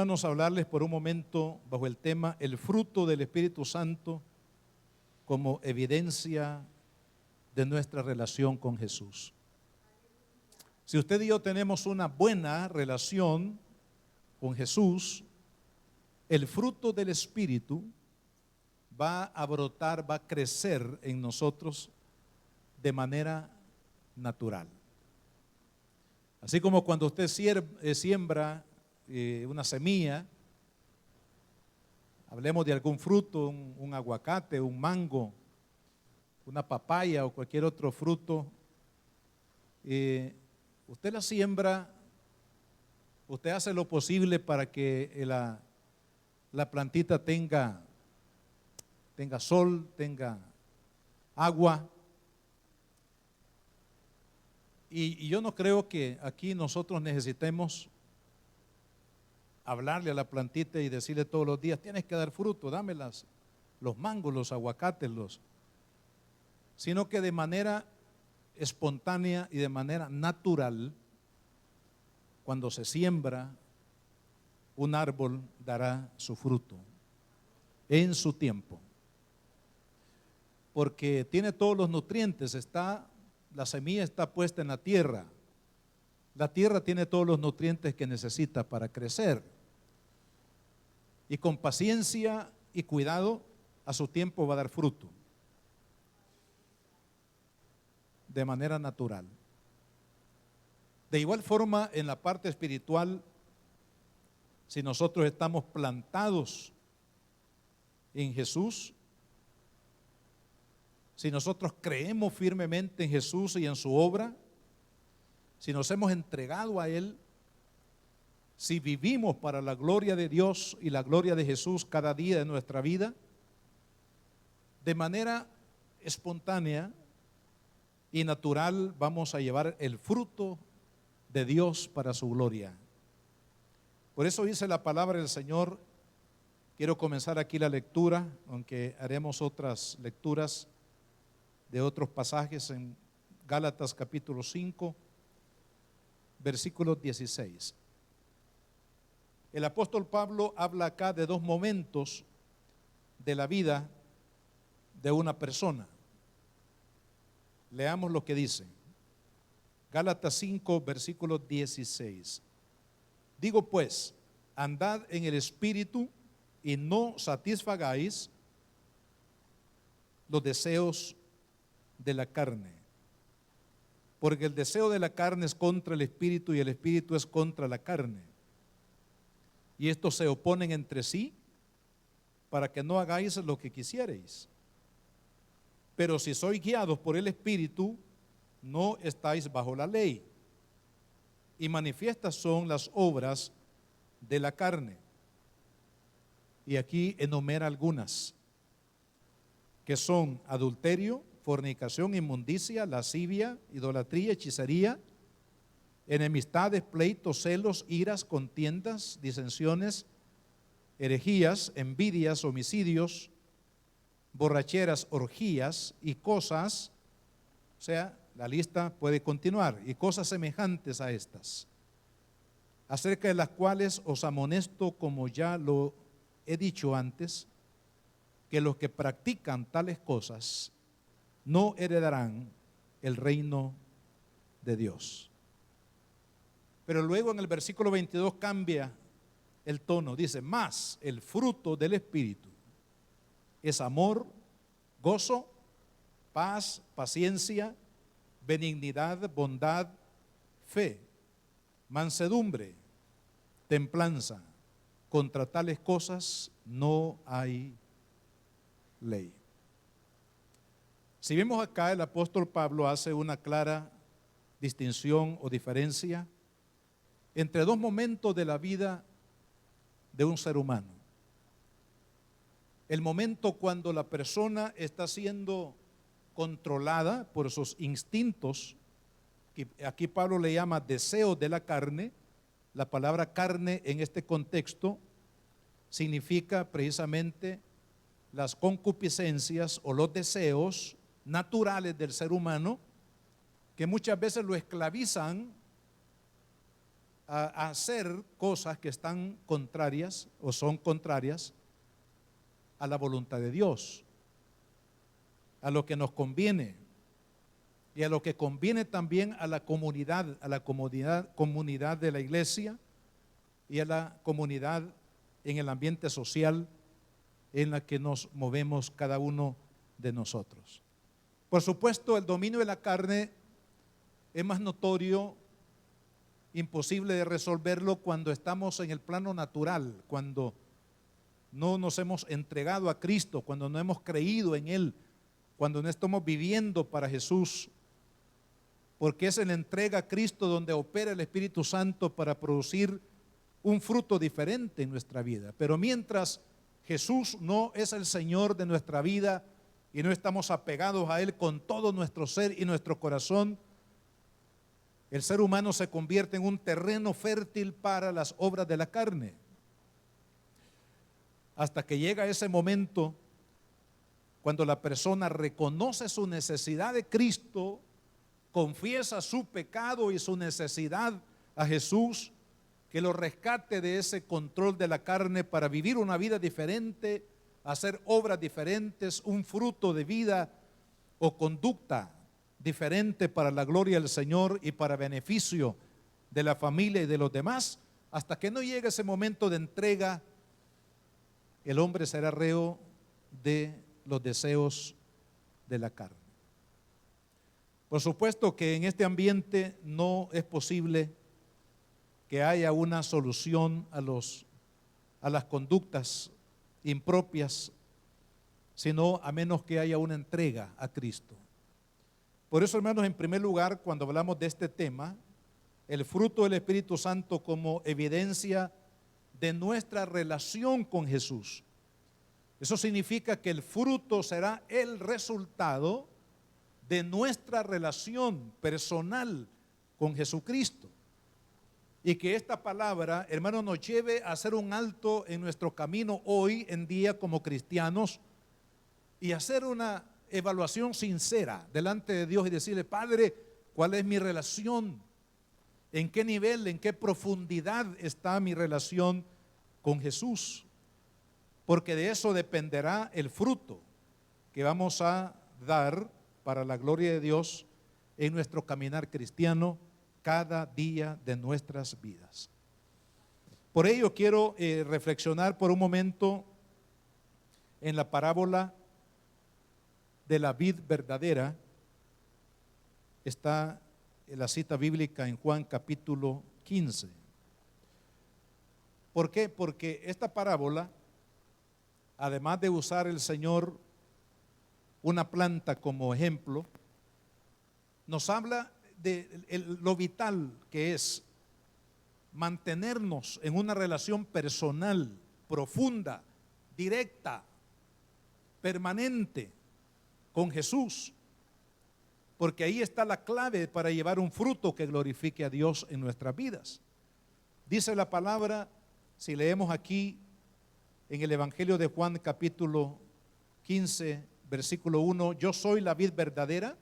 hermanos, hablarles por un momento bajo el tema el fruto del Espíritu Santo como evidencia de nuestra relación con Jesús. Si usted y yo tenemos una buena relación con Jesús, el fruto del Espíritu va a brotar, va a crecer en nosotros de manera natural. Así como cuando usted siembra una semilla, hablemos de algún fruto, un aguacate, un mango, una papaya o cualquier otro fruto, usted la siembra, usted hace lo posible para que la plantita tenga sol, tenga agua. Y yo no creo que aquí nosotros necesitemos hablarle a la plantita y decirle todos los días, tienes que dar fruto, dame los mangos, los aguacates, sino que de manera espontánea y de manera natural, cuando se siembra, un árbol dará su fruto en su tiempo, porque tiene todos los nutrientes, la semilla está puesta en la tierra tiene todos los nutrientes que necesita para crecer, y con paciencia y cuidado a su tiempo va a dar fruto de manera natural. De igual forma, en la parte espiritual, si nosotros estamos plantados en Jesús, si nosotros creemos firmemente en Jesús y en su obra, si nos hemos entregado a Él, si vivimos para la gloria de Dios y la gloria de Jesús cada día de nuestra vida, de manera espontánea y natural vamos a llevar el fruto de Dios para su gloria. Por eso dice la palabra del Señor. Quiero comenzar aquí la lectura, aunque haremos otras lecturas de otros pasajes en Gálatas capítulo 5, versículo 16. El apóstol Pablo habla acá de dos momentos de la vida de una persona. Leamos lo que dice. Gálatas 5, versículo 16. Digo pues, andad en el Espíritu y no satisfagáis los deseos de la carne. Porque el deseo de la carne es contra el Espíritu y el Espíritu es contra la carne. Y estos se oponen entre sí para que no hagáis lo que quisierais. Pero si sois guiados por el Espíritu, no estáis bajo la ley. Y manifiestas son las obras de la carne. Y aquí enumera algunas, que son adulterio, fornicación, inmundicia, lascivia, idolatría, hechicería, enemistades, pleitos, celos, iras, contiendas, disensiones, herejías, envidias, homicidios, borracheras, orgías y cosas, o sea, la lista puede continuar, y cosas semejantes a estas, acerca de las cuales os amonesto, como ya lo he dicho antes, que los que practican tales cosas no heredarán el reino de Dios. Pero luego en el versículo 22 cambia el tono, dice, más el fruto del Espíritu es amor, gozo, paz, paciencia, benignidad, bondad, fe, mansedumbre, templanza. Contra tales cosas no hay ley. Si vemos acá, el apóstol Pablo hace una clara distinción o diferencia entre dos momentos de la vida de un ser humano. El momento cuando la persona está siendo controlada por sus instintos, que aquí Pablo le llama deseos de la carne. La palabra carne en este contexto significa precisamente las concupiscencias o los deseos naturales del ser humano, que muchas veces lo esclavizan a hacer cosas que están contrarias o son contrarias a la voluntad de Dios, a lo que nos conviene y a lo que conviene también a la comunidad de la iglesia y a la comunidad en el ambiente social en la que nos movemos cada uno de nosotros. Por supuesto, el dominio de la carne es más notorio, imposible de resolverlo cuando estamos en el plano natural, cuando no nos hemos entregado a Cristo, cuando no hemos creído en Él, cuando no estamos viviendo para Jesús, porque es en la entrega a Cristo donde opera el Espíritu Santo para producir un fruto diferente en nuestra vida. Pero mientras Jesús no es el Señor de nuestra vida y no estamos apegados a Él con todo nuestro ser y nuestro corazón, el ser humano se convierte en un terreno fértil para las obras de la carne. Hasta que llega ese momento cuando la persona reconoce su necesidad de Cristo, confiesa su pecado y su necesidad a Jesús, que lo rescate de ese control de la carne para vivir una vida diferente, hacer obras diferentes, un fruto de vida o conducta diferente para la gloria del Señor y para beneficio de la familia y de los demás. Hasta que no llegue ese momento de entrega, el hombre será reo de los deseos de la carne. Por supuesto que en este ambiente no es posible que haya una solución a las conductas impropias, sino a menos que haya una entrega a Cristo. Por eso, hermanos, en primer lugar, cuando hablamos de este tema, el fruto del Espíritu Santo como evidencia de nuestra relación con Jesús. Eso significa que el fruto será el resultado de nuestra relación personal con Jesucristo. Y que esta palabra, hermano, nos lleve a hacer un alto en nuestro camino hoy en día como cristianos y hacer una evaluación sincera delante de Dios y decirle: Padre, ¿cuál es mi relación? ¿En qué nivel, en qué profundidad está mi relación con Jesús? Porque de eso dependerá el fruto que vamos a dar para la gloria de Dios en nuestro caminar cristiano cada día de nuestras vidas. Por ello quiero reflexionar por un momento en la parábola de la vid verdadera. Está en la cita bíblica en Juan capítulo 15. ¿Por qué? Porque esta parábola, además de usar el Señor una planta como ejemplo, nos habla de lo vital que es mantenernos en una relación personal, profunda, directa, permanente con Jesús, porque ahí está la clave para llevar un fruto que glorifique a Dios en nuestras vidas. Dice la palabra, si leemos aquí en el Evangelio de Juan capítulo 15, versículo 1, yo soy la vid verdadera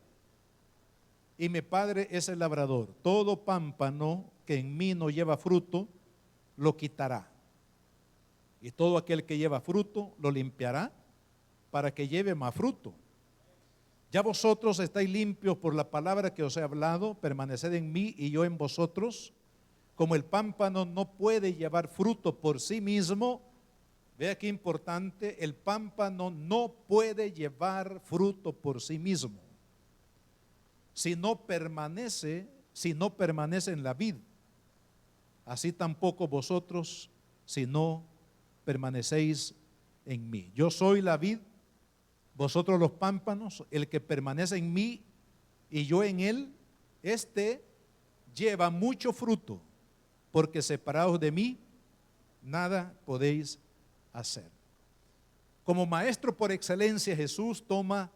y mi Padre es el labrador. Todo pámpano que en mí no lleva fruto, lo quitará. Y todo aquel que lleva fruto, lo limpiará para que lleve más fruto. Ya vosotros estáis limpios por la palabra que os he hablado, permaneced en mí y yo en vosotros. Como el pámpano no puede llevar fruto por sí mismo, vea qué importante, el pámpano no puede llevar fruto por sí mismo si no permanece en la vid. Así tampoco vosotros si no permanecéis en mí. Yo soy la vid, vosotros los pámpanos. El que permanece en mí y yo en él, este lleva mucho fruto, porque separados de mí nada podéis hacer. Como maestro por excelencia, Jesús toma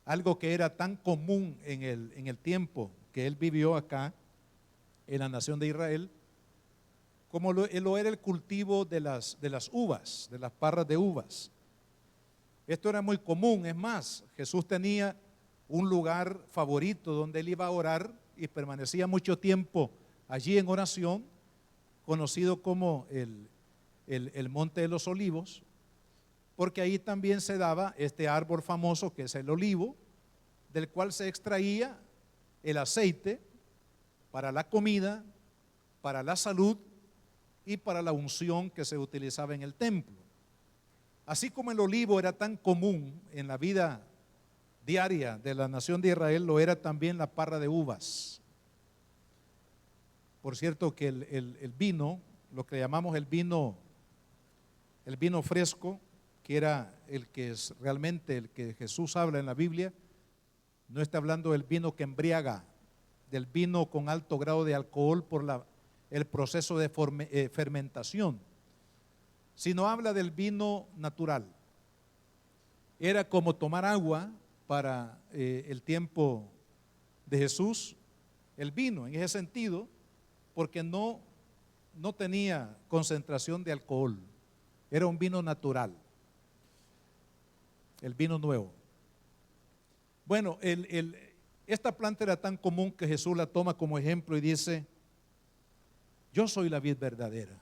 algo que era tan común en el tiempo que él vivió acá en la nación de Israel, como lo era el cultivo de las uvas, de las parras de uvas. Esto era muy común. Es más, Jesús tenía un lugar favorito donde él iba a orar y permanecía mucho tiempo allí en oración, conocido como el Monte de los Olivos, porque ahí también se daba este árbol famoso que es el olivo, del cual se extraía el aceite para la comida, para la salud y para la unción que se utilizaba en el templo. Así como el olivo era tan común en la vida diaria de la nación de Israel, lo era también la parra de uvas. Por cierto que el vino, lo que llamamos el vino fresco, que era el que es realmente el que Jesús habla en la Biblia, no está hablando del vino que embriaga, del vino con alto grado de alcohol por el proceso de fermentación, sino habla del vino natural. Era como tomar agua para el tiempo de Jesús, el vino en ese sentido, porque no tenía concentración de alcohol, era un vino natural, el vino nuevo. Bueno, esta planta era tan común que Jesús la toma como ejemplo y dice: yo soy la vid verdadera,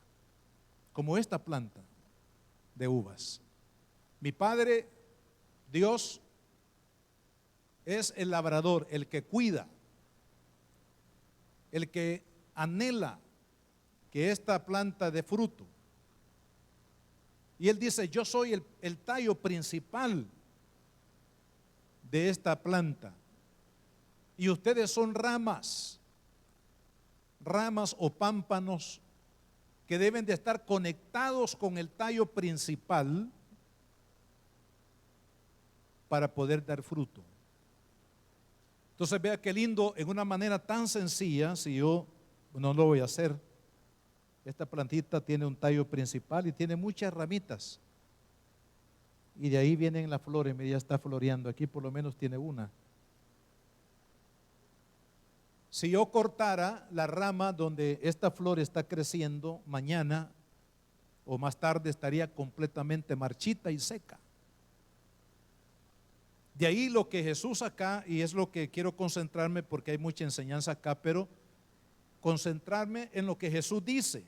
como esta planta de uvas. Mi Padre, Dios, es el labrador, el que cuida, el que anhela que esta planta dé fruto. Y Él dice: yo soy el tallo principal de esta planta. Y ustedes son ramas o pámpanos que deben de estar conectados con el tallo principal para poder dar fruto. Entonces vea qué lindo, en una manera tan sencilla. Si yo no lo voy a hacer, esta plantita tiene un tallo principal y tiene muchas ramitas, y de ahí vienen las flores. Ya está floreando, aquí por lo menos tiene una. Si yo cortara la rama donde esta flor está creciendo, mañana o más tarde estaría completamente marchita y seca. De ahí lo que Jesús acá, y es lo que quiero concentrarme porque hay mucha enseñanza acá, pero concentrarme en lo que Jesús dice.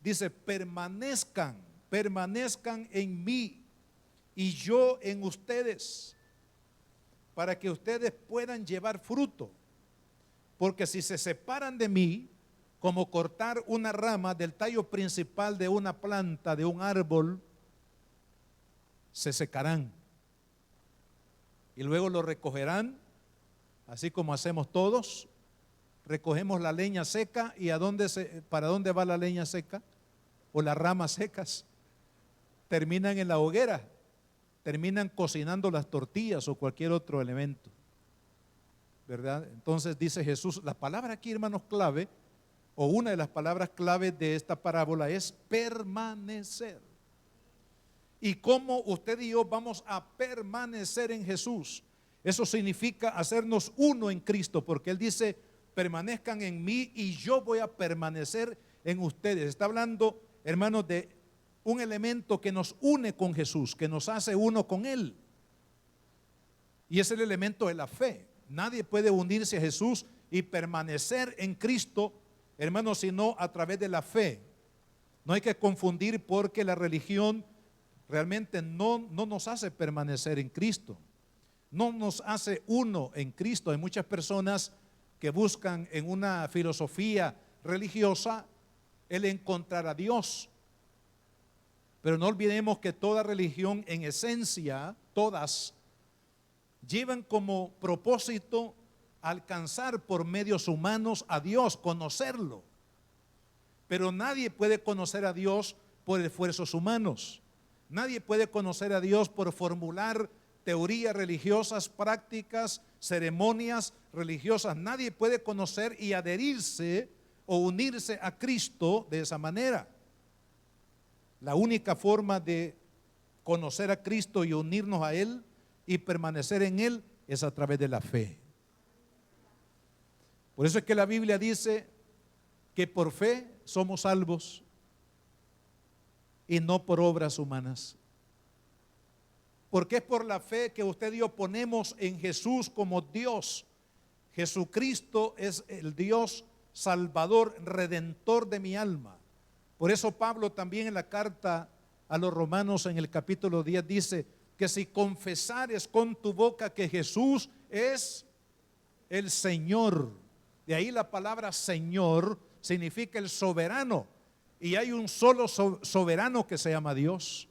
Dice: permanezcan en mí y yo en ustedes, para que ustedes puedan llevar fruto. Porque si se separan de mí, como cortar una rama del tallo principal de una planta, de un árbol, se secarán. Y luego lo recogerán, así como hacemos todos. Recogemos la leña seca, y ¿para dónde va la leña seca? O las ramas secas. Terminan en la hoguera, terminan cocinando las tortillas o cualquier otro elemento, ¿verdad? Entonces dice Jesús, la palabra aquí, hermanos, clave, o una de las palabras clave de esta parábola es permanecer. ¿Y cómo usted y yo vamos a permanecer en Jesús? Eso significa hacernos uno en Cristo, porque Él dice: permanezcan en mí y yo voy a permanecer en ustedes. Está hablando, hermanos, de un elemento que nos une con Jesús, que nos hace uno con Él, y es el elemento de la fe. Nadie puede unirse a Jesús y permanecer en Cristo, hermanos, sino a través de la fe. No hay que confundir, porque la religión realmente no nos hace permanecer en Cristo, no nos hace uno en Cristo. Hay muchas personas que buscan en una filosofía religiosa el encontrar a Dios, pero no olvidemos que toda religión, en esencia, todas llevan como propósito alcanzar por medios humanos a Dios, conocerlo. Pero nadie puede conocer a Dios por esfuerzos humanos. Nadie puede conocer a Dios por formular teorías religiosas, prácticas, ceremonias religiosas. Nadie puede conocer y adherirse o unirse a Cristo de esa manera. La única forma de conocer a Cristo y unirnos a Él y permanecer en Él es a través de la fe. Por eso es que la Biblia dice que por fe somos salvos y no por obras humanas. Porque es por la fe que usted y yo ponemos en Jesús como Dios. Jesucristo es el Dios Salvador, Redentor de mi alma. Por eso Pablo también en la carta a los Romanos en el capítulo 10 dice que si confesares con tu boca que Jesús es el Señor, de ahí la palabra Señor significa el soberano, y hay un solo soberano que se llama Dios,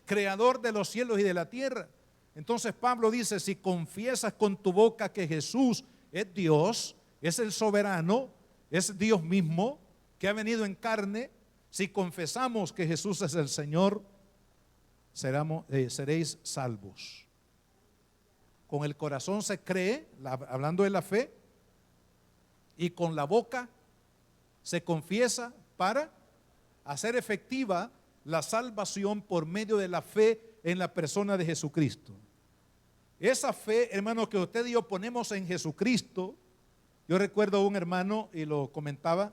creador de los cielos y de la tierra. Entonces Pablo dice, si confiesas con tu boca que Jesús es Dios, es el soberano, es Dios mismo que ha venido en carne, si confesamos que Jesús es el Señor, seréis salvos. Con el corazón se cree, hablando de la fe, y con la boca se confiesa para hacer efectiva la salvación por medio de la fe en la persona de Jesucristo. Esa fe, hermano, que usted y yo ponemos en Jesucristo. Yo recuerdo a un hermano, y lo comentaba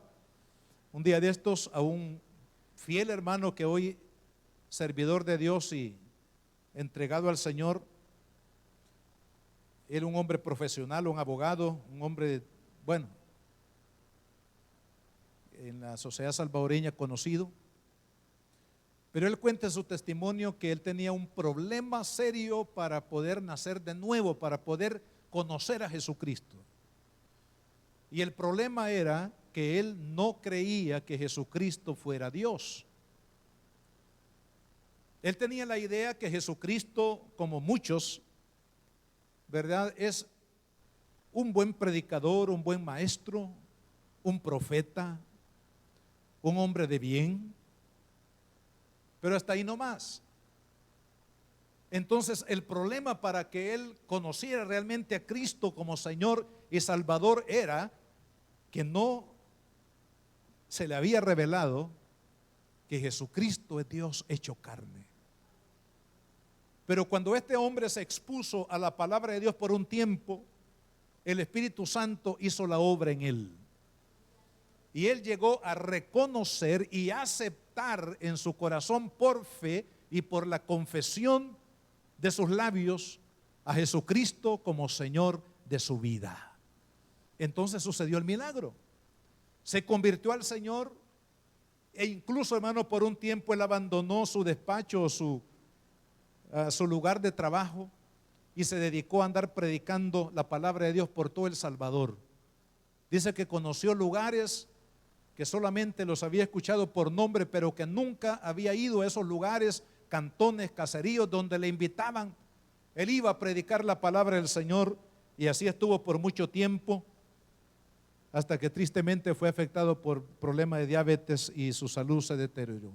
un día de estos, a un fiel hermano que hoy servidor de Dios y entregado al Señor. Era un hombre profesional, un abogado, un hombre, bueno, en la sociedad salvadoreña conocido. Pero él cuenta en su testimonio que él tenía un problema serio para poder nacer de nuevo, para poder conocer a Jesucristo. Y el problema era que él no creía que Jesucristo fuera Dios. Él tenía la idea que Jesucristo, como muchos, ¿verdad?, es un buen predicador, un buen maestro, un profeta, un hombre de bien, pero hasta ahí no más. Entonces el problema para que él conociera realmente a Cristo como Señor y Salvador era que no se le había revelado que Jesucristo es Dios hecho carne. Pero cuando este hombre se expuso a la palabra de Dios por un tiempo, el Espíritu Santo hizo la obra en él. Y él llegó a reconocer y aceptar en su corazón por fe y por la confesión de sus labios a Jesucristo como Señor de su vida. Entonces sucedió el milagro. Se convirtió al Señor e incluso, hermano, por un tiempo él abandonó su despacho, su lugar de trabajo, y se dedicó a andar predicando la palabra de Dios por todo El Salvador. Dice que conoció lugares que solamente los había escuchado por nombre, pero que nunca había ido a esos lugares, cantones, caseríos donde le invitaban. Él iba a predicar la palabra del Señor, y así estuvo por mucho tiempo, hasta que tristemente fue afectado por problemas de diabetes y su salud se deterioró.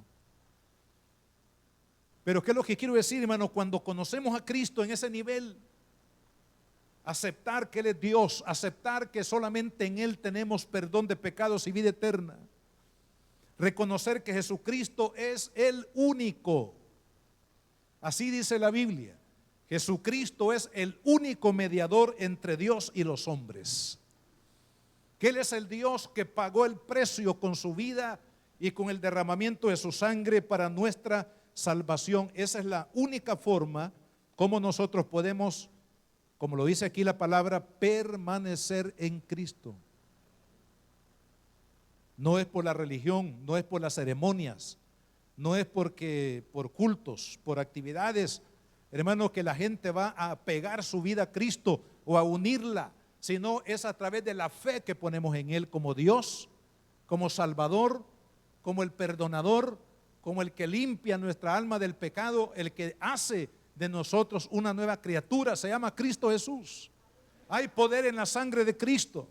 Pero ¿qué es lo que quiero decir, hermano? Cuando conocemos a Cristo en ese nivel, aceptar que Él es Dios, aceptar que solamente en Él tenemos perdón de pecados y vida eterna, reconocer que Jesucristo es el único. Así dice la Biblia, Jesucristo es el único mediador entre Dios y los hombres, que Él es el Dios que pagó el precio con su vida y con el derramamiento de su sangre para nuestra salvación. Esa es la única forma como nosotros podemos, como lo dice aquí la palabra, permanecer en Cristo. No es por la religión, no es por las ceremonias, no es porque por cultos, por actividades, hermano, que la gente va a pegar su vida a Cristo o a unirla, sino es a través de la fe que ponemos en Él como Dios, como Salvador, como el perdonador, como el que limpia nuestra alma del pecado, el que hace de nosotros una nueva criatura. Se llama Cristo Jesús. Hay poder en la sangre de Cristo.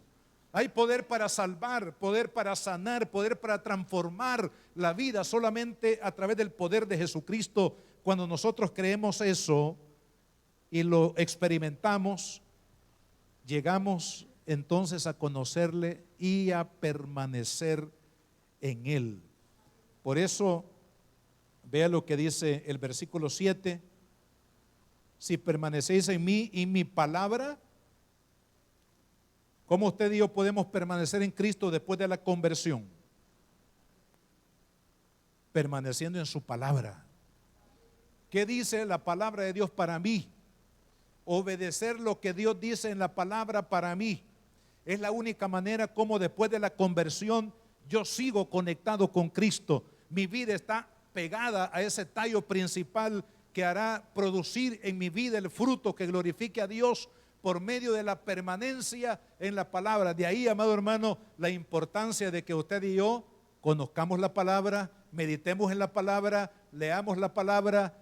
Hay poder para salvar, poder para sanar, poder para transformar la vida solamente a través del poder de Jesucristo. Cuando nosotros creemos eso y lo experimentamos, llegamos entonces a conocerle y a permanecer en Él. Por eso, vea lo que dice el versículo 7. Si permanecéis en mí y mi palabra, ¿cómo usted y yo podemos permanecer en Cristo después de la conversión? Permaneciendo en su palabra. ¿Qué dice la palabra de Dios para mí? Obedecer lo que Dios dice en la palabra para mí. Es la única manera como después de la conversión yo sigo conectado con Cristo. Mi vida está pegada a ese tallo principal que hará producir en mi vida el fruto que glorifique a Dios por medio de la permanencia en la palabra. De ahí, amado hermano, la importancia de que usted y yo conozcamos la palabra, meditemos en la palabra, leamos la palabra,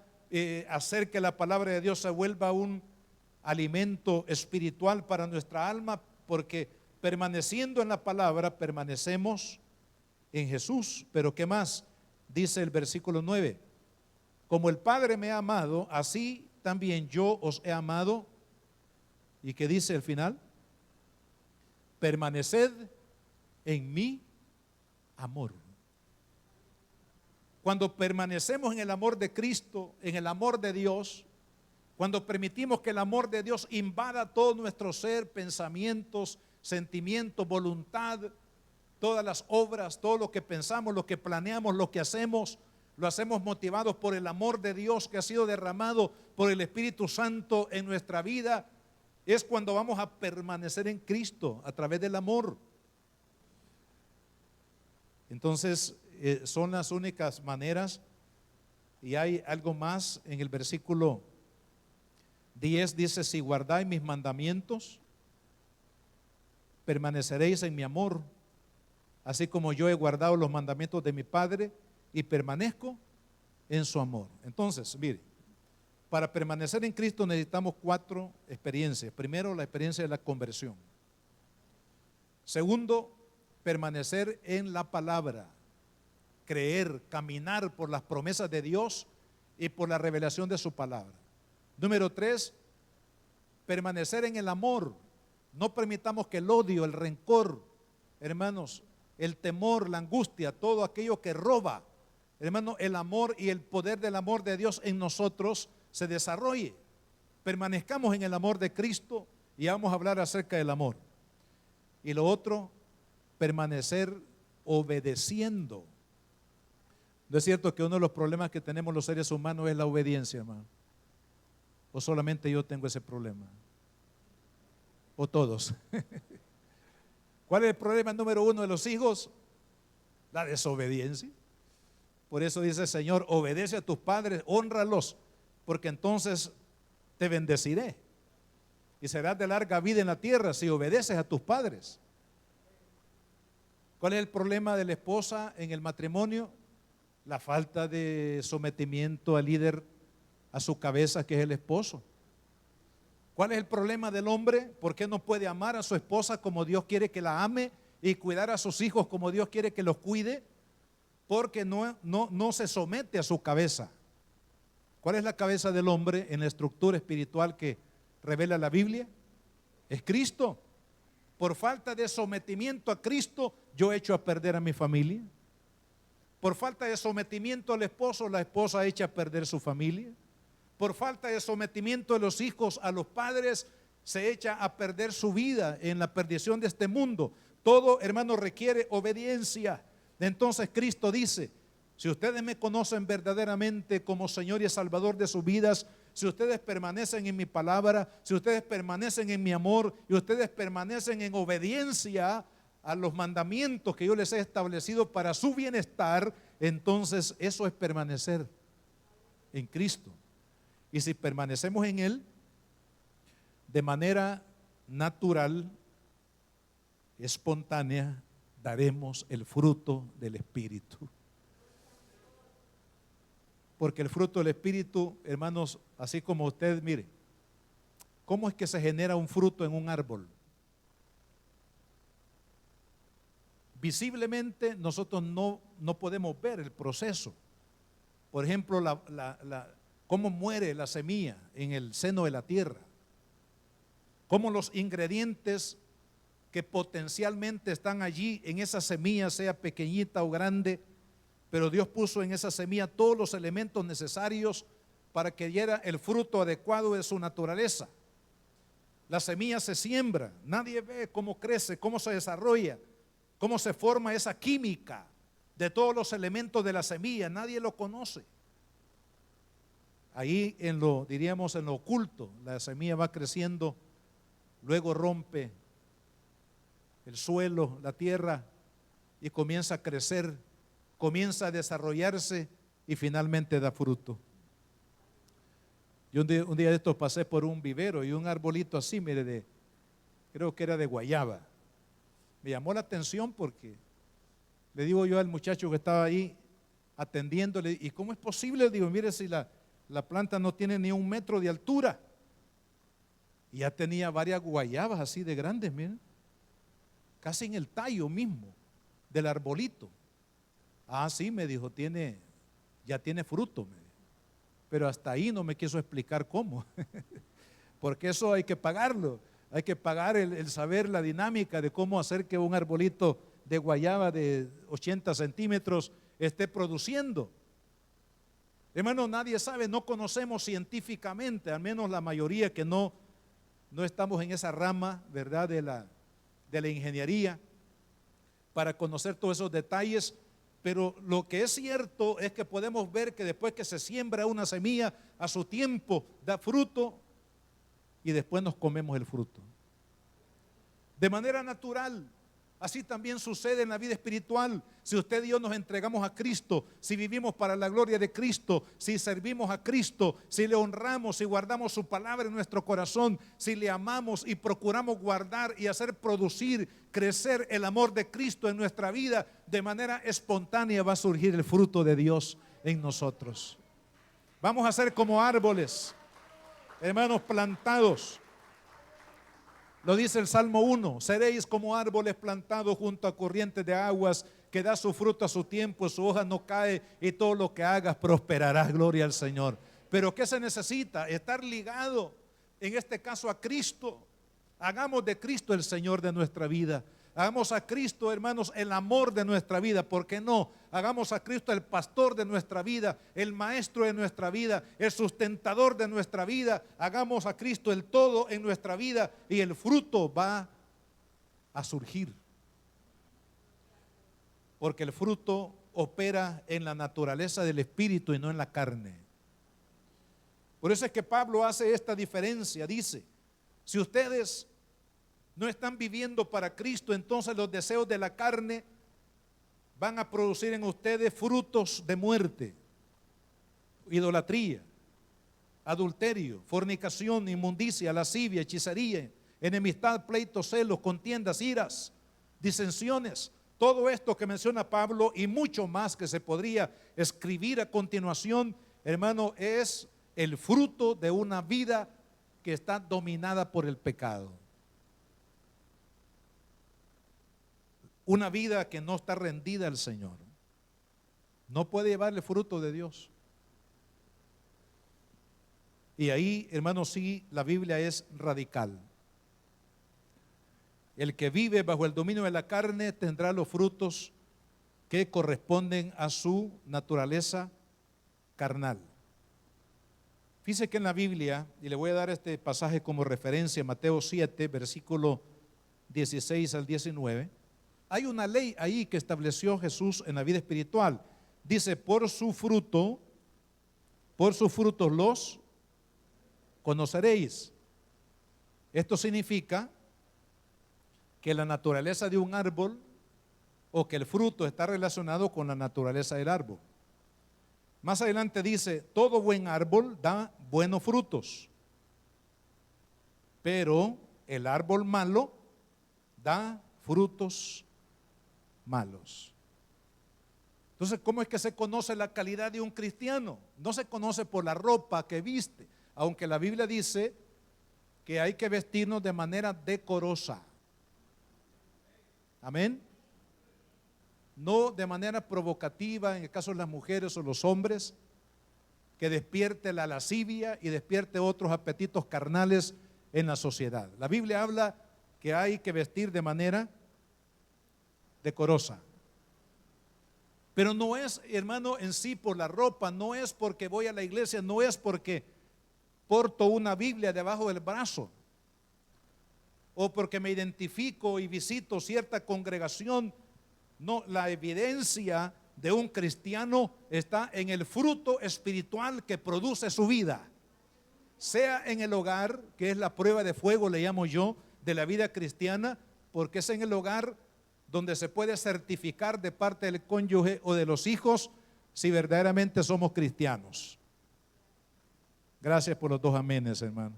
hacer que la palabra de Dios se vuelva un alimento espiritual para nuestra alma, porque permaneciendo en la palabra permanecemos en Jesús. Pero ¿qué más? Dice el versículo 9: como el Padre me ha amado, así también yo os he amado. ¿Y qué dice el final? Permaneced en mi amor. Cuando permanecemos en el amor de Cristo, en el amor de Dios, cuando permitimos que el amor de Dios invada todo nuestro ser, pensamientos, sentimientos, voluntad, todas las obras, todo lo que pensamos, lo que planeamos, lo que hacemos, lo hacemos motivados por el amor de Dios que ha sido derramado por el Espíritu Santo en nuestra vida, es cuando vamos a permanecer en Cristo a través del amor. Entonces, son las únicas maneras. Y hay algo más en el versículo 10, dice: si guardáis mis mandamientos, permaneceréis en mi amor, así como yo he guardado los mandamientos de mi Padre y permanezco en su amor. Entonces, mire, para permanecer en Cristo necesitamos 4 experiencias. Primero, la experiencia de la conversión. Segundo, permanecer en la palabra, creer, caminar por las promesas de Dios y por la revelación de su palabra. Número 3, permanecer en el amor. No permitamos que el odio, el rencor, hermanos, el temor, la angustia, todo aquello que roba, hermano, el amor y el poder del amor de Dios en nosotros se desarrolle. Permanezcamos en el amor de Cristo y vamos a hablar acerca del amor. Y lo otro, permanecer obedeciendo. ¿No es cierto que uno de los problemas que tenemos los seres humanos es la obediencia, hermano? ¿O solamente yo tengo ese problema? ¿O todos? ¿Cuál es el problema número 1 de los hijos? La desobediencia. Por eso dice el Señor: obedece a tus padres, hónralos, porque entonces te bendeciré y serás de larga vida en la tierra si obedeces a tus padres. ¿Cuál es el problema de la esposa en el matrimonio? La falta de sometimiento al líder, a su cabeza, que es el esposo. ¿Cuál es el problema del hombre? ¿Por qué no puede amar a su esposa como Dios quiere que la ame y cuidar a sus hijos como Dios quiere que los cuide? Porque no se somete a su cabeza. ¿Cuál es la cabeza del hombre en la estructura espiritual que revela la Biblia? Es Cristo. Por falta de sometimiento a Cristo, yo echo a perder a mi familia. Por falta de sometimiento al esposo, la esposa echa a perder su familia. Por falta de sometimiento de los hijos a los padres, se echa a perder su vida en la perdición de este mundo. Todo, hermano, requiere obediencia. Entonces Cristo dice: si ustedes me conocen verdaderamente como Señor y Salvador de sus vidas, si ustedes permanecen en mi palabra, si ustedes permanecen en mi amor y ustedes permanecen en obediencia a los mandamientos que yo les he establecido para su bienestar, entonces eso es permanecer en Cristo. Y si permanecemos en Él, de manera natural, espontánea, daremos el fruto del Espíritu. Porque el fruto del Espíritu, hermanos, así como usted, mire, ¿cómo es que se genera un fruto en un árbol? Visiblemente nosotros no podemos ver el proceso. Por ejemplo, cómo muere la semilla en el seno de la tierra, cómo los ingredientes que potencialmente están allí en esa semilla, sea pequeñita o grande, pero Dios puso en esa semilla todos los elementos necesarios para que diera el fruto adecuado de su naturaleza. La semilla se siembra, nadie ve cómo crece, cómo se desarrolla, cómo se forma esa química de todos los elementos de la semilla, nadie lo conoce. Ahí diríamos en lo oculto, la semilla va creciendo, luego rompe el suelo, la tierra, y comienza a crecer, comienza a desarrollarse y finalmente da fruto. Yo un día de estos pasé por un vivero y un arbolito así, mire, creo que era de guayaba. Me llamó la atención porque le digo yo al muchacho que estaba ahí atendiéndole, ¿y cómo es posible? Digo, mire, si la planta no tiene ni 1 metro de altura. Y ya tenía varias guayabas así de grandes, miren, casi en el tallo mismo del arbolito. Ah, sí, me dijo, ya tiene fruto, me dijo. Pero hasta ahí no me quiso explicar cómo, porque eso hay que pagarlo, hay que pagar el saber la dinámica de cómo hacer que un arbolito de guayaba de 80 centímetros esté produciendo. Hermano, nadie sabe, no conocemos científicamente, al menos la mayoría que no estamos en esa rama, ¿verdad?, de la ingeniería, para conocer todos esos detalles. Pero lo que es cierto es que podemos ver que después que se siembra una semilla, a su tiempo da fruto y después nos comemos el fruto. De manera natural, así también sucede en la vida espiritual. Si usted y yo nos entregamos a Cristo, si vivimos para la gloria de Cristo, si servimos a Cristo, si le honramos y guardamos su palabra en nuestro corazón, si le amamos y procuramos guardar y hacer producir, crecer el amor de Cristo en nuestra vida, de manera espontánea va a surgir el fruto de Dios en nosotros. Vamos a ser como árboles, hermanos, plantados. Lo dice el Salmo 1, seréis como árboles plantados junto a corrientes de aguas, que da su fruto a su tiempo, su hoja no cae y todo lo que hagas prosperará. Gloria al Señor. Pero ¿qué se necesita? Estar ligado, en este caso, a Cristo. Hagamos de Cristo el Señor de nuestra vida. Hagamos a Cristo, hermanos, el amor de nuestra vida. ¿Por qué no? Hagamos a Cristo el pastor de nuestra vida, el maestro de nuestra vida, el sustentador de nuestra vida. Hagamos a Cristo el todo en nuestra vida y el fruto va a surgir. Porque el fruto opera en la naturaleza del Espíritu y no en la carne. Por eso es que Pablo hace esta diferencia. Dice, si ustedes no están viviendo para Cristo, entonces los deseos de la carne van a producir en ustedes frutos de muerte, idolatría, adulterio, fornicación, inmundicia, lascivia, hechicería, enemistad, pleitos, celos, contiendas, iras, disensiones. Todo esto que menciona Pablo y mucho más que se podría escribir a continuación, hermano, es el fruto de una vida que está dominada por el pecado. Una vida que no está rendida al Señor no puede llevar el fruto de Dios. Y ahí, hermanos, sí, la Biblia es radical. El que vive bajo el dominio de la carne tendrá los frutos que corresponden a su naturaleza carnal. Fíjese que en la Biblia, y le voy a dar este pasaje como referencia, Mateo 7, versículo 16 al 19, hay una ley ahí que estableció Jesús en la vida espiritual. Dice, por sus frutos los conoceréis. Esto significa que la naturaleza de un árbol o que el fruto está relacionado con la naturaleza del árbol. Más adelante dice, todo buen árbol da buenos frutos, pero el árbol malo da frutos malos. Entonces, ¿cómo es que se conoce la calidad de un cristiano? No se conoce por la ropa que viste, aunque la Biblia dice que hay que vestirnos de manera decorosa. Amén. No de manera provocativa, en el caso de las mujeres o los hombres, que despierte la lascivia y despierte otros apetitos carnales en la sociedad. La Biblia habla que hay que vestir de manera decorosa. Pero no es, hermano, en sí por la ropa, no es porque voy a la iglesia, no es porque porto una Biblia debajo del brazo, o porque me identifico y visito cierta congregación. No, la evidencia de un cristiano está en el fruto espiritual que produce su vida, sea en el hogar, que es la prueba de fuego, le llamo yo, de la vida cristiana, porque es en el hogar donde se puede certificar de parte del cónyuge o de los hijos si verdaderamente somos cristianos. Gracias por los 2 amenes, hermano.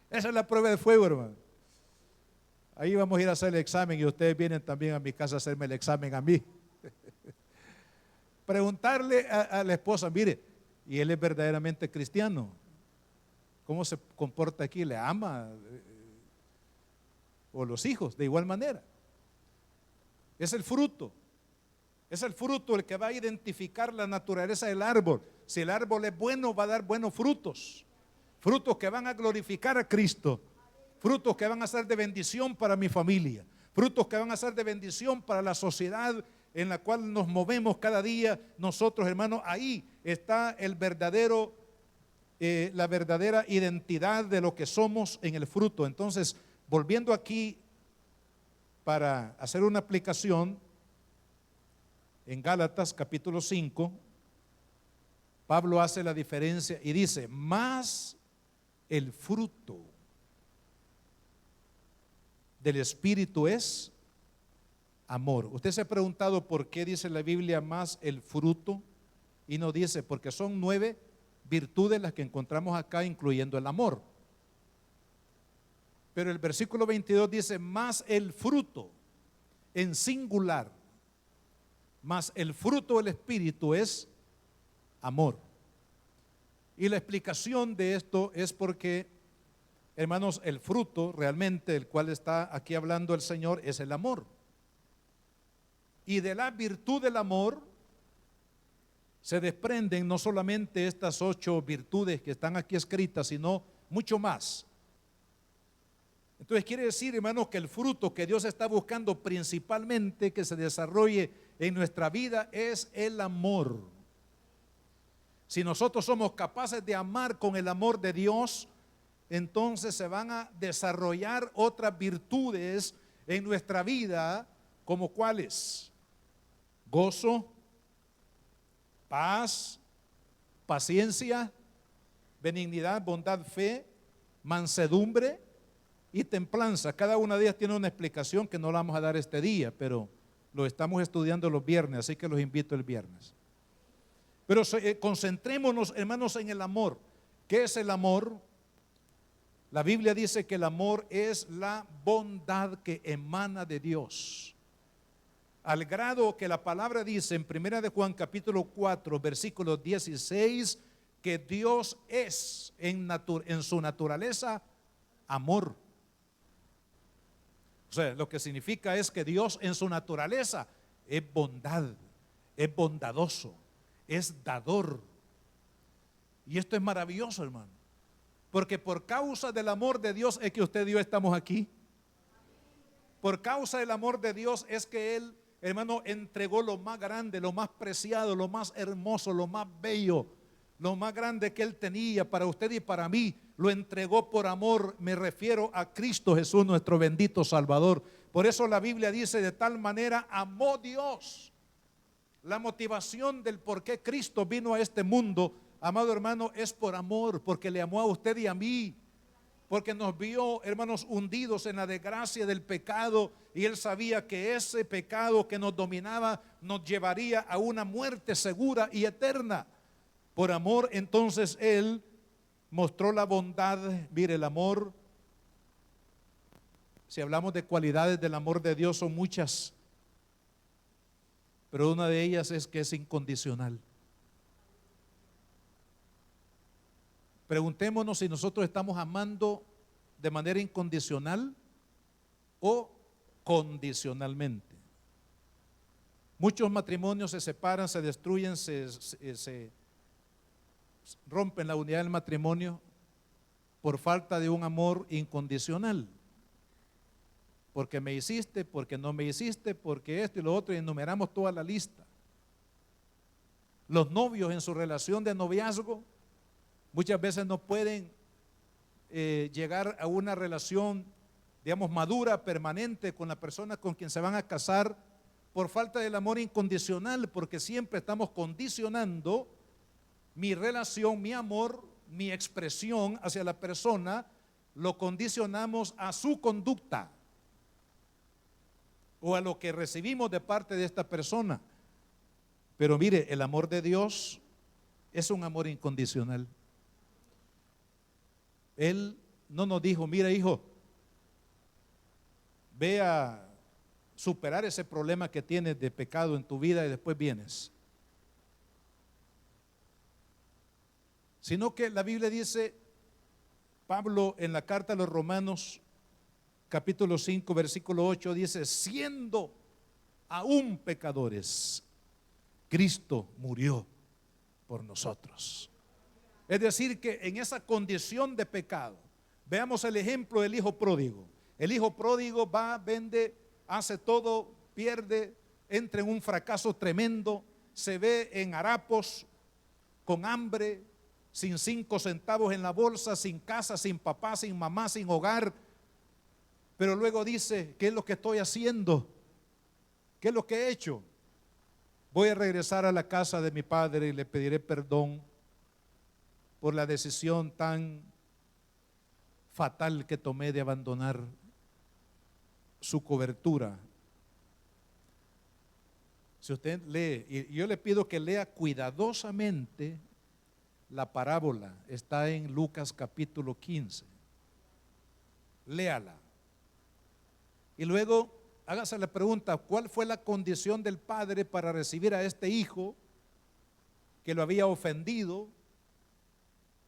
Esa es la prueba de fuego, hermano. Ahí vamos a ir a hacer el examen y ustedes vienen también a mi casa a hacerme el examen a mí. Preguntarle a la esposa, mire, ¿y él es verdaderamente cristiano? ¿Cómo se comporta aquí? ¿Le ama? O los hijos, de igual manera. Es el fruto. Es el fruto el que va a identificar la naturaleza del árbol. Si el árbol es bueno, va a dar buenos frutos. Frutos que van a glorificar a Cristo. Frutos que van a ser de bendición para mi familia. Frutos que van a ser de bendición para la sociedad en la cual nos movemos cada día. Nosotros, hermanos, ahí está el verdadero, la verdadera identidad de lo que somos en el fruto. Entonces, volviendo aquí para hacer una aplicación, en Gálatas capítulo 5, Pablo hace la diferencia y dice, más el fruto del Espíritu es amor. Usted se ha preguntado por qué dice la Biblia más el fruto y no dice, porque son 9 virtudes las que encontramos acá, incluyendo el amor. Pero el versículo 22 dice, más el fruto en singular, más el fruto del Espíritu es amor. Y la explicación de esto es porque, hermanos, el fruto realmente del cual está aquí hablando el Señor es el amor. Y de la virtud del amor se desprenden no solamente estas 8 virtudes que están aquí escritas, sino mucho más. Entonces quiere decir, hermanos, que el fruto que Dios está buscando principalmente que se desarrolle en nuestra vida es el amor. Si nosotros somos capaces de amar con el amor de Dios, entonces se van a desarrollar otras virtudes en nuestra vida, como cuáles: gozo, paz, paciencia, benignidad, bondad, fe, mansedumbre y templanza. Cada una de ellas tiene una explicación que no la vamos a dar este día, pero lo estamos estudiando los viernes, así que los invito el viernes. Pero concentrémonos, hermanos, en el amor. ¿Qué es el amor? La Biblia dice que el amor es la bondad que emana de Dios. Al grado que la palabra dice en 1 de Juan capítulo 4, versículo 16, que Dios es en su naturaleza amor. O sea, lo que significa es que Dios en su naturaleza es bondad, es bondadoso, es dador. Y esto es maravilloso, hermano, porque por causa del amor de Dios es que usted y yo estamos aquí. Por causa del amor de Dios es que Él, hermano, entregó lo más grande, lo más preciado, lo más hermoso, lo más bello, lo más grande que Él tenía para usted y para mí. Lo entregó por amor. Me refiero a Cristo Jesús, nuestro bendito Salvador. Por eso la Biblia dice, de tal manera amó Dios. La motivación del por qué Cristo vino a este mundo, amado hermano, es por amor, porque le amó a usted y a mí, porque nos vio, hermanos, hundidos en la desgracia del pecado, y Él sabía que ese pecado que nos dominaba nos llevaría a una muerte segura y eterna. Por amor, entonces Él mostró la bondad. Mire, el amor, si hablamos de cualidades del amor de Dios, son muchas, pero una de ellas es que es incondicional. Preguntémonos si nosotros estamos amando de manera incondicional o condicionalmente. Muchos matrimonios se separan, se destruyen, se rompen la unidad del matrimonio por falta de un amor incondicional. Porque me hiciste, porque no me hiciste, porque esto y lo otro, y enumeramos toda la lista. Los novios en su relación de noviazgo muchas veces no pueden llegar a una relación, digamos, madura, permanente con la persona con quien se van a casar por falta del amor incondicional, porque siempre estamos condicionando mi relación, mi amor, mi expresión hacia la persona, lo condicionamos a su conducta o a lo que recibimos de parte de esta persona. Pero mire, el amor de Dios es un amor incondicional. Él no nos dijo, mira hijo, ve a superar ese problema que tienes de pecado en tu vida y después vienes. Sino que la Biblia dice, Pablo en la carta a los Romanos, capítulo 5, versículo 8, dice, siendo aún pecadores, Cristo murió por nosotros. Es decir, que en esa condición de pecado, veamos el ejemplo del hijo pródigo. El hijo pródigo va, vende, hace todo, pierde, entra en un fracaso tremendo, se ve en harapos, con hambre, sin 5 centavos en la bolsa, sin casa, sin papá, sin mamá, sin hogar. Pero luego dice, ¿qué es lo que estoy haciendo? ¿Qué es lo que he hecho? Voy a regresar a la casa de mi padre y le pediré perdón por la decisión tan fatal que tomé de abandonar su cobertura. Si usted lee, y yo le pido que lea cuidadosamente la parábola, está en Lucas capítulo 15. Léala. Y luego hágase la pregunta, ¿cuál fue la condición del padre para recibir a este hijo que lo había ofendido,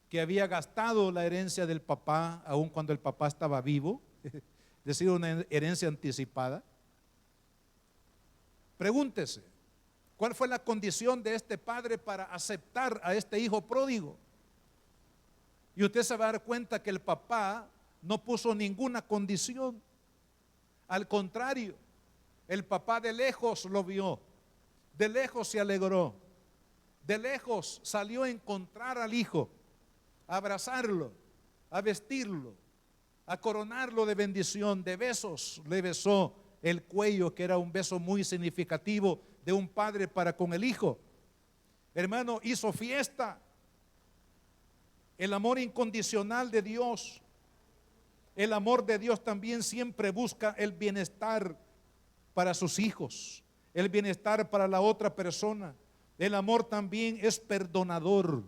que había gastado la herencia del papá, aun cuando el papá estaba vivo? Es decir, una herencia anticipada. Pregúntese, ¿cuál fue la condición de este padre para aceptar a este hijo pródigo? Y usted se va a dar cuenta que el papá no puso ninguna condición. Al contrario, el papá de lejos lo vio, de lejos se alegró, de lejos salió a encontrar al hijo, a abrazarlo, a vestirlo, a coronarlo de bendición, de besos. Le besó el cuello, que era un beso muy significativo de un padre para con el hijo. Hermano, hizo fiesta. El amor incondicional de Dios, el amor de Dios también siempre busca el bienestar para sus hijos, el bienestar para la otra persona. El amor también es perdonador.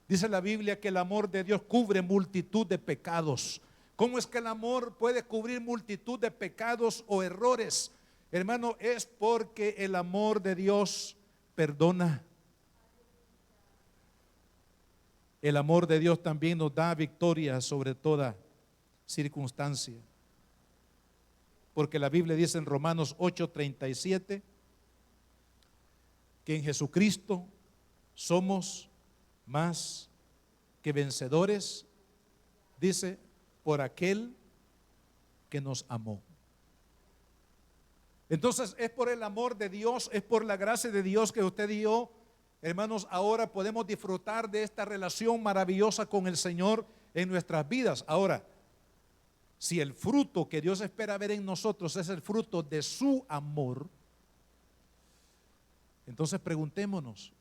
Dice la Biblia que el amor de Dios cubre multitud de pecados. ¿Cómo es que el amor puede cubrir multitud de pecados o errores? Hermano, es porque el amor de Dios perdona. El amor de Dios también nos da victoria sobre toda circunstancia. Porque la Biblia dice en Romanos 8:37 que en Jesucristo somos más que vencedores, dice, por aquel que nos amó. Entonces es por el amor de Dios, es por la gracia de Dios que usted y yo, hermanos, ahora podemos disfrutar de esta relación maravillosa con el Señor en nuestras vidas. Ahora, si el fruto que Dios espera ver en nosotros es el fruto de su amor, entonces preguntémonos,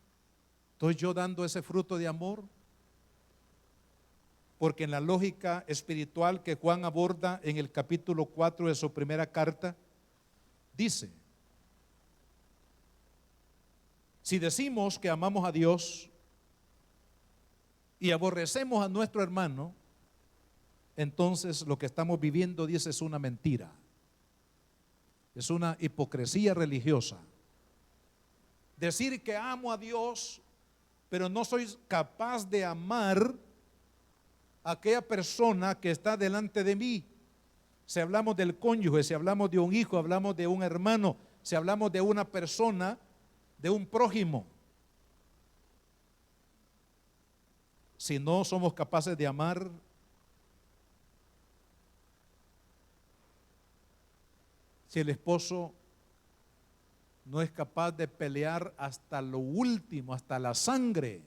¿estoy yo dando ese fruto de amor? Porque en la lógica espiritual que Juan aborda en el capítulo 4 de su primera carta, dice, si decimos que amamos a Dios y aborrecemos a nuestro hermano, entonces lo que estamos viviendo, dice, es una mentira, es una hipocresía religiosa. Decir que amo a Dios, pero no soy capaz de amar a aquella persona que está delante de mí. Si hablamos del cónyuge, si hablamos de un hijo, hablamos de un hermano, si hablamos de una persona, de un prójimo. Si no somos capaces de amar, si el esposo no es capaz de pelear hasta lo último, hasta la sangre,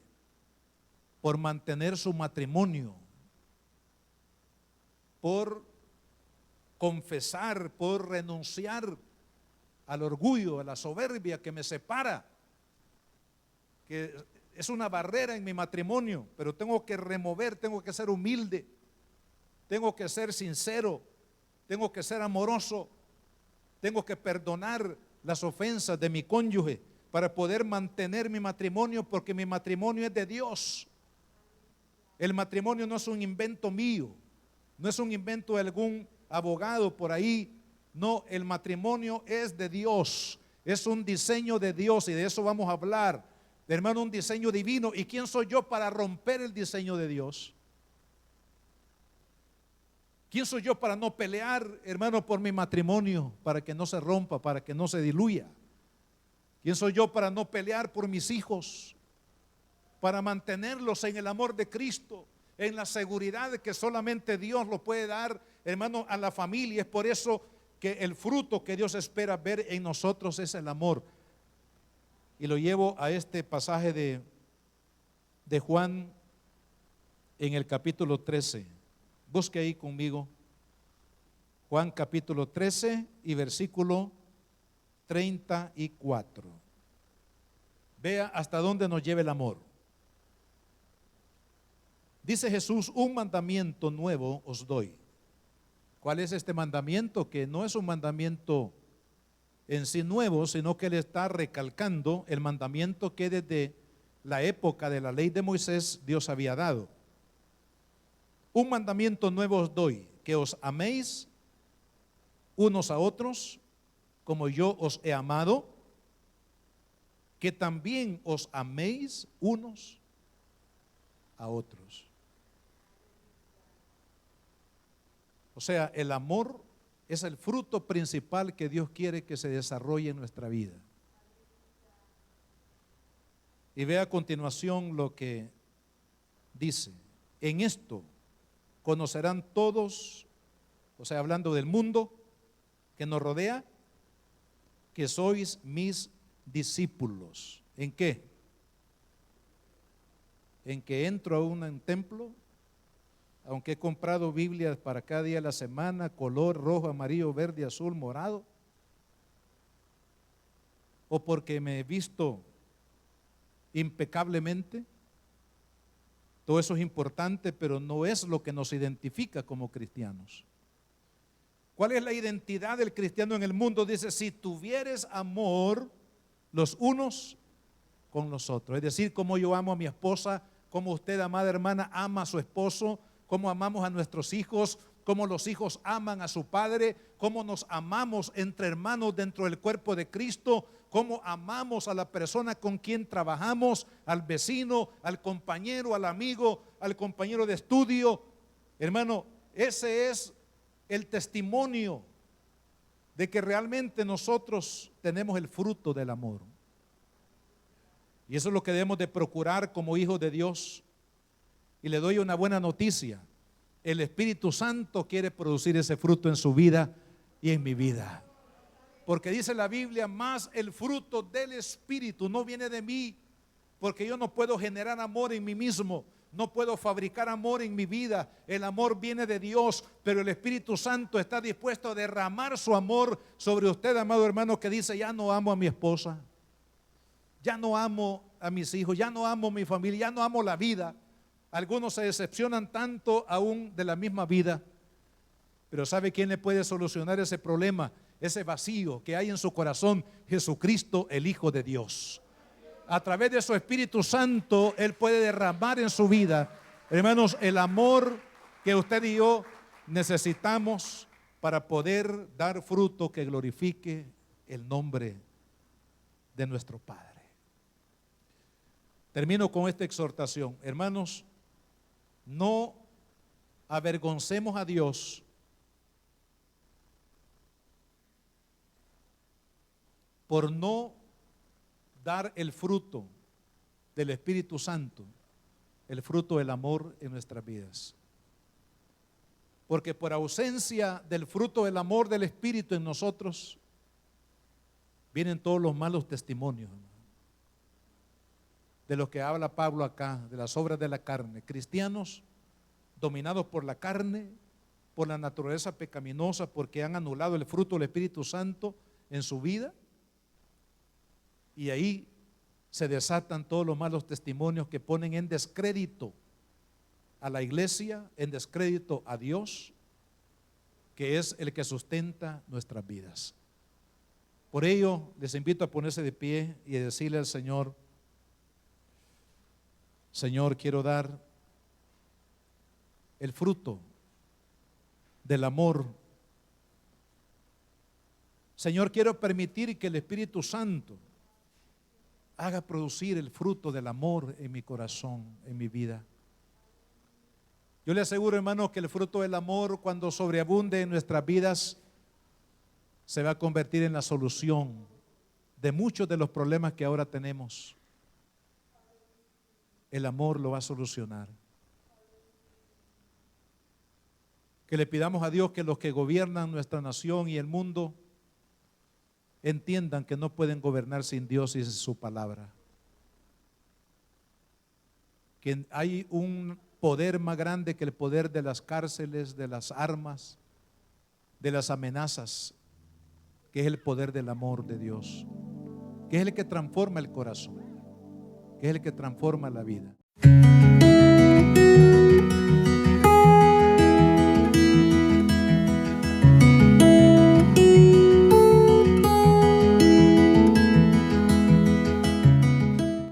por mantener su matrimonio, por confesar, por renunciar al orgullo, a la soberbia que me separa, que es una barrera en mi matrimonio, pero tengo que remover, tengo que ser humilde. tengo que ser sincero, tengo que ser amoroso, tengo que perdonar las ofensas de mi cónyuge para poder mantener mi matrimonio, porque mi matrimonio es de Dios. El matrimonio no es un invento mío, no es un invento de algún abogado por ahí. No, el matrimonio es de Dios, es un diseño de Dios, y de eso vamos a hablar, hermano, un diseño divino. ¿Y quién soy yo para romper el diseño de Dios? ¿Quién soy yo para no pelear, hermano, por mi matrimonio, para que no se rompa, para que no se diluya? ¿Quién soy yo para no pelear por mis hijos, para mantenerlos en el amor de Cristo, en la seguridad de que solamente Dios lo puede dar, hermano, a la familia? Es por eso que el fruto que Dios espera ver en nosotros es el amor. Y lo llevo a este pasaje de Juan en el capítulo 13. Busque ahí conmigo. Juan capítulo 13 y versículo 34. Vea hasta dónde nos lleva el amor. Dice Jesús: un mandamiento nuevo os doy. ¿Cuál es este mandamiento? Que no es un mandamiento en sí nuevo, sino que Él está recalcando el mandamiento que desde la época de la ley de Moisés Dios había dado. Un mandamiento nuevo os doy, que os améis unos a otros como yo os he amado, que también os améis unos a otros. O sea, el amor es el fruto principal que Dios quiere que se desarrolle en nuestra vida. Y vea a continuación lo que dice: en esto conocerán todos, o sea, hablando del mundo que nos rodea, que sois mis discípulos. ¿En qué? En que entro a un templo, aunque he comprado Biblias para cada día de la semana, color rojo, amarillo, verde, azul, morado, o porque me he visto impecablemente. Todo eso es importante, pero no es lo que nos identifica como cristianos. ¿Cuál es la identidad del cristiano en el mundo? Dice: si tuvieres amor los unos con los otros. Es decir, como yo amo a mi esposa, como usted, amada hermana, ama a su esposo, como amamos a nuestros hijos, como los hijos aman a su padre, como nos amamos entre hermanos dentro del cuerpo de Cristo, como amamos a la persona con quien trabajamos, al vecino, al compañero, al amigo, al compañero de estudio. Hermano, ese es el testimonio de que realmente nosotros tenemos el fruto del amor. Y eso es lo que debemos de procurar como hijos de Dios. Y le doy una buena noticia: el Espíritu Santo quiere producir ese fruto en su vida y en mi vida. Porque dice la Biblia: más el fruto del Espíritu no viene de mí, porque yo no puedo generar amor en mí mismo, no puedo fabricar amor en mi vida. El amor viene de Dios, pero el Espíritu Santo está dispuesto a derramar su amor sobre usted, amado hermano, que dice: ya no amo a mi esposa, ya no amo a mis hijos, ya no amo a mi familia, ya no amo la vida. Algunos se decepcionan tanto aún de la misma vida, pero ¿sabe quién le puede solucionar ese problema, ese vacío que hay en su corazón? Jesucristo, el Hijo de Dios. A través de su Espíritu Santo, Él puede derramar en su vida, hermanos, el amor que usted y yo necesitamos para poder dar fruto que glorifique el nombre de nuestro Padre. Termino con esta exhortación. Hermanos, no avergoncemos a Dios por no dar el fruto del Espíritu Santo, el fruto del amor en nuestras vidas. Porque por ausencia del fruto del amor del Espíritu en nosotros, vienen todos los malos testimonios de lo que habla Pablo acá, de las obras de la carne. Cristianos dominados por la carne, por la naturaleza pecaminosa, porque han anulado el fruto del Espíritu Santo en su vida. Y ahí se desatan todos los malos testimonios que ponen en descrédito a la iglesia, en descrédito a Dios, que es el que sustenta nuestras vidas. Por ello, les invito a ponerse de pie y a decirle al Señor: Señor, quiero dar el fruto del amor. Señor, quiero permitir que el Espíritu Santo haga producir el fruto del amor en mi corazón, en mi vida. Yo le aseguro, hermano, que el fruto del amor, cuando sobreabunde en nuestras vidas, se va a convertir en la solución de muchos de los problemas que ahora tenemos. El amor lo va a solucionar. Que le pidamos a Dios que los que gobiernan nuestra nación y el mundo entiendan que no pueden gobernar sin Dios y sin su palabra. Que hay un poder más grande que el poder de las cárceles, de las armas, de las amenazas, que es el poder del amor de Dios, que es el que transforma el corazón, que es el que transforma la vida.